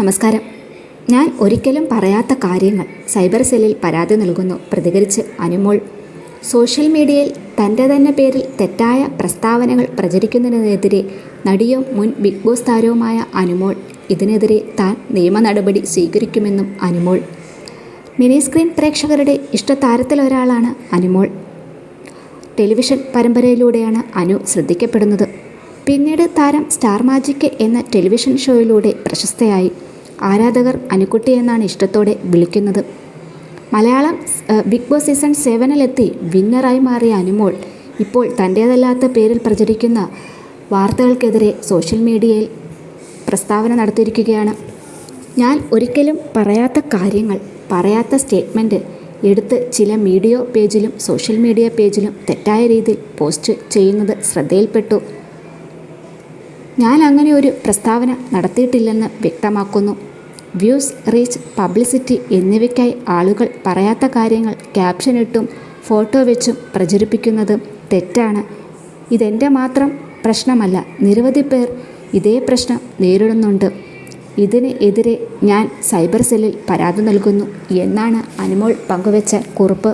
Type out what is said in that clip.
നമസ്കാരം. ഞാൻ ഒരിക്കലും പറയാത്ത കാര്യങ്ങൾ സൈബർ സെല്ലിൽ പരാതി നൽകുന്നു പ്രതികരിച്ച് അനുമോൾ. സോഷ്യൽ മീഡിയയിൽ തൻ്റെ തന്നെ പേരിൽ തെറ്റായ പ്രസ്താവനകൾ പ്രചരിക്കുന്നതിനെതിരെ നടിയും മുൻ ബിഗ് ബോസ് താരവുമായ അനുമോൾ. ഇതിനെതിരെ താൻ നിയമ നടപടി സ്വീകരിക്കുമെന്നും അനുമോൾ. മിനി സ്ക്രീൻ പ്രേക്ഷകരുടെ ഇഷ്ടതാരത്തിലൊരാളാണ് അനുമോൾ. ടെലിവിഷൻ പരമ്പരയിലൂടെയാണ് അനു ശ്രദ്ധിക്കപ്പെടുന്നത്. പിന്നീട് താരം സ്റ്റാർ മാജിക് എന്ന ടെലിവിഷൻ ഷോയിലൂടെ പ്രശസ്തയായി. ആരാധകർ അനുക്കുട്ടി എന്നാണ് ഇഷ്ടത്തോടെ വിളിക്കുന്നത്. മലയാളം ബിഗ് ബോസ് സീസൺ 7-ലെത്തി വിന്നറായി മാറിയ അനുമോൾ ഇപ്പോൾ തൻ്റേതല്ലാത്ത പേരിൽ പ്രചരിക്കുന്ന വാർത്തകൾക്കെതിരെ സോഷ്യൽ മീഡിയയിൽ പ്രസ്താവന നടത്തിയിരിക്കുകയാണ്. ഞാൻ ഒരിക്കലും പറയാത്ത കാര്യങ്ങൾ, പറയാത്ത സ്റ്റേറ്റ്മെൻറ്റ് എടുത്ത് ചില മീഡിയ പേജിലും സോഷ്യൽ മീഡിയ പേജിലും തെറ്റായ രീതിയിൽ പോസ്റ്റ് ചെയ്യുന്നത് ശ്രദ്ധയിൽപ്പെട്ടു. ഞാൻ അങ്ങനെ ഒരു പ്രസ്താവന നടത്തിയിട്ടില്ലെന്ന് വ്യക്തമാക്കുന്നു. വ്യൂസ്, റീച്ച്, പബ്ലിസിറ്റി എന്നിവയ്ക്കായി ആളുകൾ പറയാത്ത കാര്യങ്ങൾ ക്യാപ്ഷനിട്ടും ഫോട്ടോ വെച്ചും പ്രചരിപ്പിക്കുന്നത് തെറ്റാണ്. ഇതെൻ്റെ മാത്രം പ്രശ്നമല്ല, നിരവധി പേർ ഇതേ പ്രശ്നം നേരിടുന്നുണ്ട്. ഇതിന് എതിരെ ഞാൻ സൈബർ സെല്ലിൽ പരാതി നൽകുന്നു എന്നാണ് അനുമോൾ പങ്കുവെച്ച കുറിപ്പ്.